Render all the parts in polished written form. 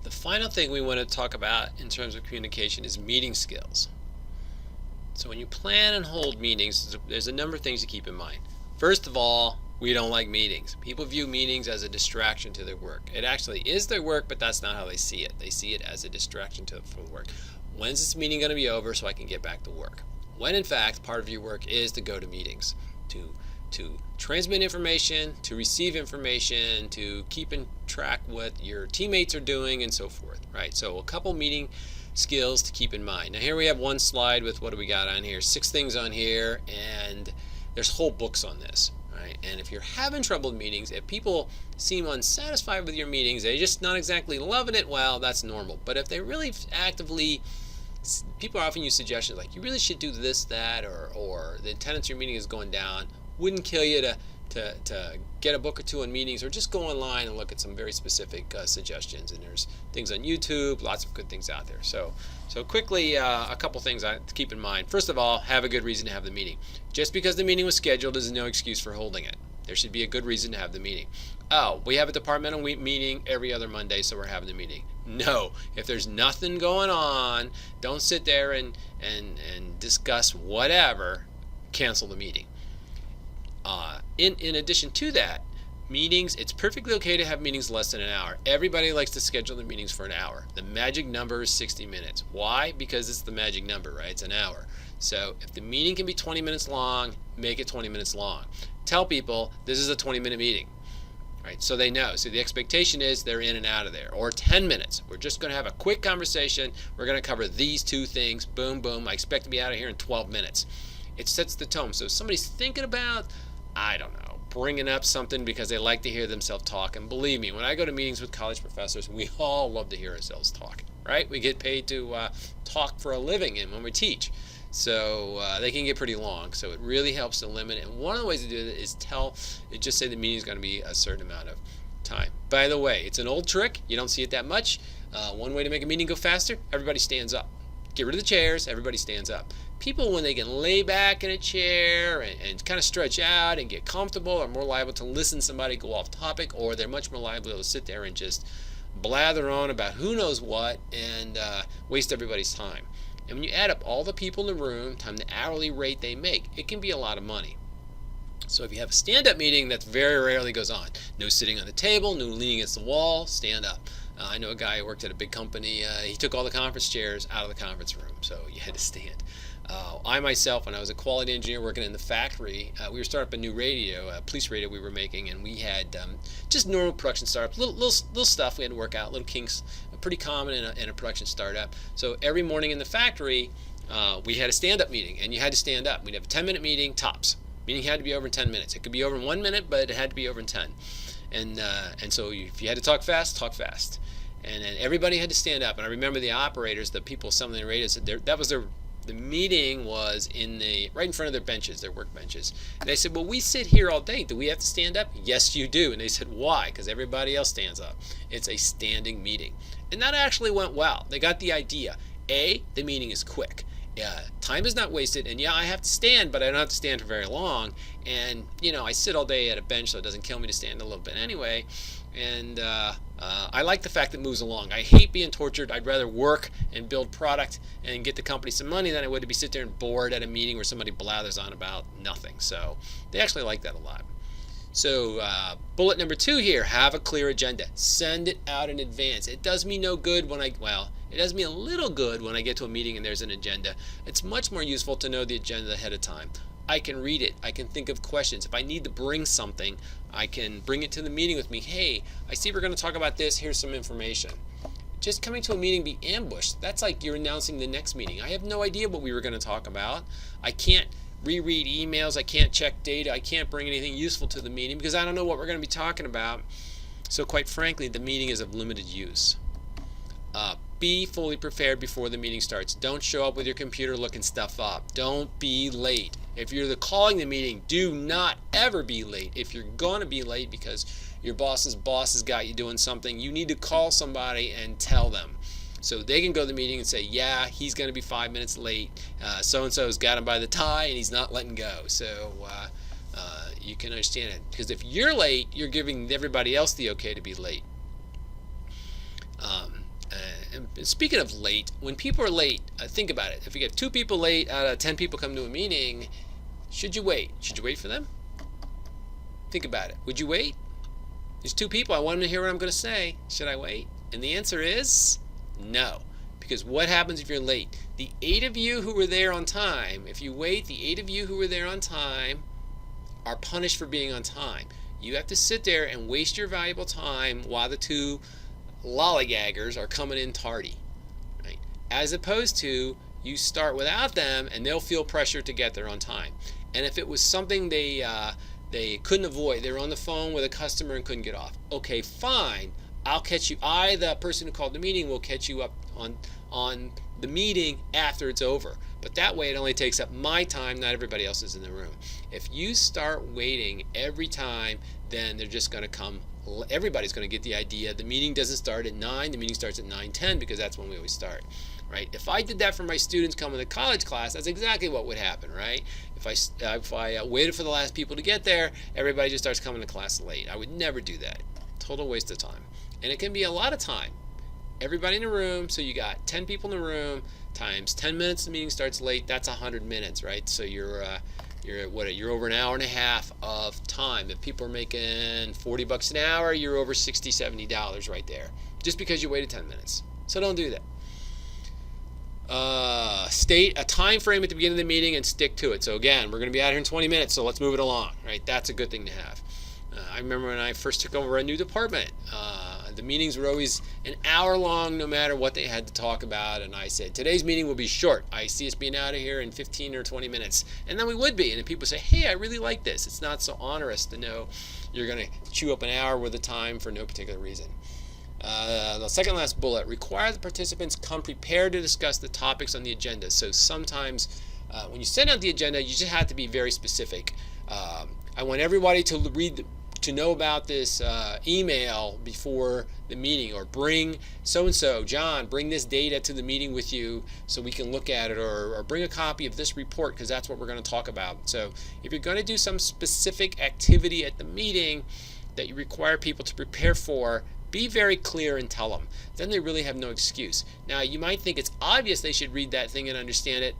The final thing we want to talk about in terms of communication is meeting skills. So when you plan and hold meetings, there's a number of things to keep in mind. First of all, we don't like meetings. People view meetings as a distraction to their work. It actually is their work, but that's not how they see it. They see it as a distraction from work. When's this meeting going to be over so I can get back to work? When in fact, part of your work is to go to meetings, to transmit information, to receive information, to keep in track what your teammates are doing, and so forth, right? So a couple meeting skills to keep in mind. Now here we have one slide with, what do we got on here? 6 things on here, and there's whole books on this, right? And if you're having trouble with meetings, if people seem unsatisfied with your meetings, they're just not exactly loving it, well, that's normal. But if they really actively, people often use suggestions like, you really should do this, that, or the attendance of your meeting is going down. Wouldn't kill you to get a book or two on meetings, or just go online and look at some very specific suggestions. And there's things on YouTube, lots of good things out there. So quickly, a couple things to keep in mind. First of all, have a good reason to have the meeting. Just because the meeting was scheduled is no excuse for holding it. There should be a good reason to have the meeting. Oh, we have a departmental meeting every other Monday, so we're having the meeting. No, if there's nothing going on, don't sit there and discuss whatever. Cancel the meeting. In addition to that, meetings, it's perfectly okay to have meetings less than an hour. Everybody likes to schedule their meetings for an hour. The magic number is 60 minutes. Why? Because it's the magic number, right? It's an hour. So if the meeting can be 20 minutes long, make it 20 minutes long. Tell people this is a 20-minute meeting, right? So they know. So the expectation is they're in and out of there. Or 10 minutes. We're just going to have a quick conversation. We're going to cover these 2 things. Boom, boom. I expect to be out of here in 12 minutes. It sets the tone. So if somebody's thinking about, I don't know, bringing up something because they like to hear themselves talk. And believe me, when I go to meetings with college professors, we all love to hear ourselves talk, right? We get paid to talk for a living and when we teach. So they can get pretty long. So it really helps to limit it. And one of the ways to do it is just say the meeting is going to be a certain amount of time. By the way, it's an old trick. You don't see it that much. One way to make a meeting go faster, everybody stands up. Get rid of the chairs, everybody stands up. People, when they can lay back in a chair and kind of stretch out and get comfortable, are more liable to listen to somebody go off topic, or they're much more liable to sit there and just blather on about who knows what and waste everybody's time. And when you add up all the people in the room, times the hourly rate they make, it can be a lot of money. So if you have a stand-up meeting, that very rarely goes on. No sitting on the table, no leaning against the wall, stand up. I know a guy who worked at a big company. He took all the conference chairs out of the conference room, so you had to stand. I myself, when I was a quality engineer working in the factory, we were starting up a new radio, a police radio we were making, and we had just normal production startups, little stuff we had to work out, little kinks, pretty common in a production startup. So every morning in the factory, we had a stand-up meeting, and you had to stand up. We'd have a 10-minute meeting, tops. Meeting had to be over in 10 minutes. It could be over in 1 minute, but it had to be over in 10. And so if you had to talk fast, talk fast. And then everybody had to stand up. And I remember the operators, the people, some of the radios, the meeting was right in front of their benches, their work benches. And they said, well, we sit here all day. Do we have to stand up? Yes, you do. And they said, why? Because everybody else stands up. It's a standing meeting. And that actually went well. They got the idea. The meeting is quick. Time is not wasted, and yeah, I have to stand, but I don't have to stand for very long. And I sit all day at a bench, so it doesn't kill me to stand a little bit anyway. And I like the fact that it moves along. I hate being tortured. I'd rather work and build product and get the company some money than I would to be sit there and bored at a meeting where somebody blathers on about nothing. So they actually like that a lot. So bullet number 2 here, have a clear agenda. Send it out in advance. It does me no good it does me a little good when I get to a meeting and there's an agenda. It's much more useful to know the agenda ahead of time. I can read it. I can think of questions. If I need to bring something, I can bring it to the meeting with me. Hey, I see we're going to talk about this. Here's some information. Just coming to a meeting be ambushed, that's like you're announcing the next meeting. I have no idea what we were going to talk about. I can't reread emails. I can't check data. I can't bring anything useful to the meeting because I don't know what we're going to be talking about. So quite frankly, the meeting is of limited use. Be fully prepared before the meeting starts. Don't show up with your computer looking stuff up. Don't be late. If you're calling the meeting, do not ever be late. If you're going to be late because your boss's boss has got you doing something, you need to call somebody and tell them. So they can go to the meeting and say, yeah, he's going to be 5 minutes late. So-and-so's got him by the tie and he's not letting go. So you can understand it. Because if you're late, you're giving everybody else the okay to be late. And speaking of late, when people are late, think about it. If you get 2 people late out of 10 people come to a meeting, should you wait? Should you wait for them? Think about it. Would you wait? There's 2 people. I want them to hear what I'm going to say. Should I wait? And the answer is no. Because what happens if you're late? The 8 of you who were there on time, if you wait, the 8 of you who were there on time are punished for being on time. You have to sit there and waste your valuable time while the 2 lollygaggers are coming in tardy, right? As opposed to you start without them and they'll feel pressure to get there on time. And if it was something they couldn't avoid, they were on the phone with a customer and couldn't get off, okay, fine, I'll catch you. The person who called the meeting, will catch you up on the meeting after it's over. But that way it only takes up my time, not everybody else's in the room. If you start waiting every time, then they're just going to come. Everybody's going to get the idea. The meeting doesn't start at 9. The meeting starts at 9:10 because that's when we always start, right? If I did that for my students coming to college class, that's exactly what would happen, right? If I waited for the last people to get there, everybody just starts coming to class late. I would never do that. Total waste of time. And it can be a lot of time. Everybody in the room, so you got 10 people in the room times 10 minutes. The meeting starts late. That's 100 minutes, right? So you're over an hour and a half of time. If people are making $40 an hour, you're over $60, $70 right there, just because you waited 10 minutes. So don't do that. State a time frame at the beginning of the meeting and stick to it. So again, we're going to be out here in 20 minutes, so let's move it along, right? That's a good thing to have. I remember when I first took over a new department, the meetings were always an hour long no matter what they had to talk about, and I said, today's meeting will be short. I see us being out of here in 15 or 20 minutes, and then we would be. And then people say, hey, I really like this. It's not so onerous to know you're going to chew up an hour worth of time for no particular reason. The second last bullet, require the participants come prepared to discuss the topics on the agenda. So sometimes when you send out the agenda, you just have to be very specific. I want everybody to know about this email before the meeting, or bring so-and-so, John, bring this data to the meeting with you so we can look at it, or bring a copy of this report because that's what we're going to talk about. So if you're going to do some specific activity at the meeting that you require people to prepare for, be very clear and tell them. Then they really have no excuse. Now, you might think it's obvious they should read that thing and understand it,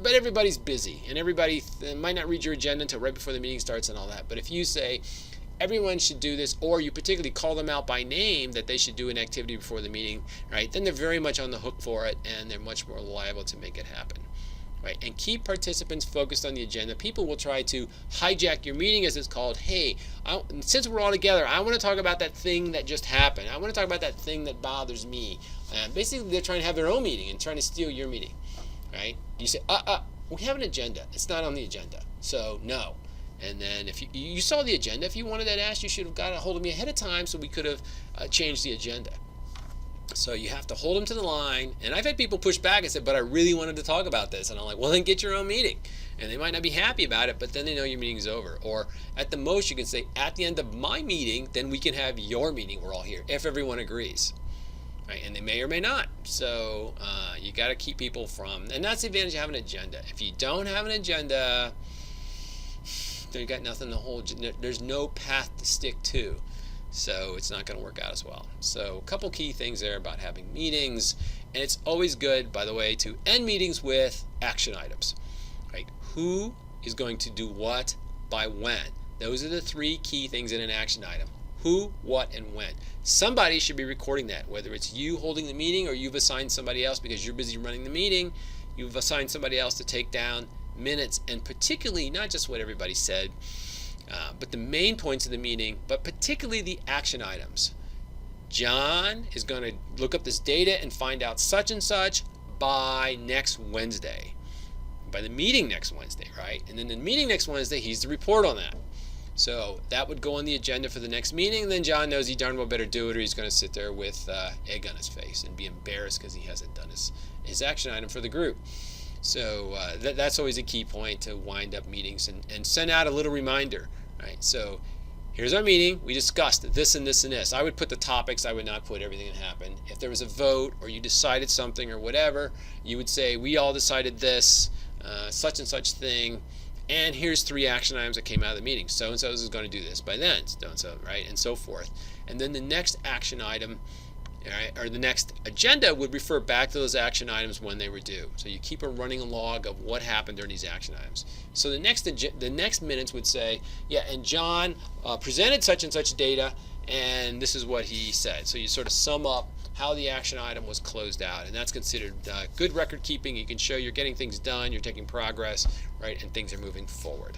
but everybody's busy, and everybody might not read your agenda until right before the meeting starts and all that. But if you say everyone should do this, or you particularly call them out by name that they should do an activity before the meeting, right, then they're very much on the hook for it, and they're much more liable to make it happen. Right, and keep participants focused on the agenda. People will try to hijack your meeting, as it's called. Hey, since we're all together, I want to talk about that thing that just happened. I want to talk about that thing that bothers me. Basically, they're trying to have their own meeting and trying to steal your meeting. Right? You say, we have an agenda. It's not on the agenda, so no. And then if you saw the agenda, if you wanted that asked, you should have got a hold of me ahead of time so we could have changed the agenda. So you have to hold them to the line. And I've had people push back and say, but I really wanted to talk about this. And I'm like, well, then get your own meeting. And they might not be happy about it, but then they know your meeting's over. Or at the most, you can say, at the end of my meeting, then we can have your meeting. We're all here, if everyone agrees. Right? And they may or may not. So you got to keep people from, and that's the advantage of having an agenda. If you don't have an agenda, then you got nothing to hold. There's no path to stick to. So it's not going to work out as well. So a couple key things there about having meetings. And it's always good, by the way, to end meetings with action items. Right? Who is going to do what by when? Those are the 3 key things in an action item. Who, what, and when. Somebody should be recording that, whether it's you holding the meeting or you've assigned somebody else because you're busy running the meeting. You've assigned somebody else to take down minutes, and particularly not just what everybody said, but the main points of the meeting, but particularly the action items. John is going to look up this data and find out such and such by next Wednesday, by the meeting next Wednesday, right? And then the meeting next Wednesday, he's to report on that. So that would go on the agenda for the next meeting. And then John knows he darn well better do it, or he's going to sit there with egg on his face and be embarrassed because he hasn't done his action item for the group. So that's always a key point to wind up meetings, and send out a little reminder, right? So here's our meeting. We discussed this and this and this. I would put the topics. I would not put everything that happened. If there was a vote or you decided something or whatever, you would say, we all decided this, such and such thing, and here's 3 action items that came out of the meeting. So-and-so is going to do this by then, so-and-so, right? And so forth. And then the next action item right, or the next agenda would refer back to those action items when they were due. So you keep a running log of what happened during these action items. So the next minutes would say, yeah, and John presented such and such data, and this is what he said. So you sort of sum up how the action item was closed out, and that's considered good record keeping. You can show you're getting things done, you're taking progress, right, and things are moving forward.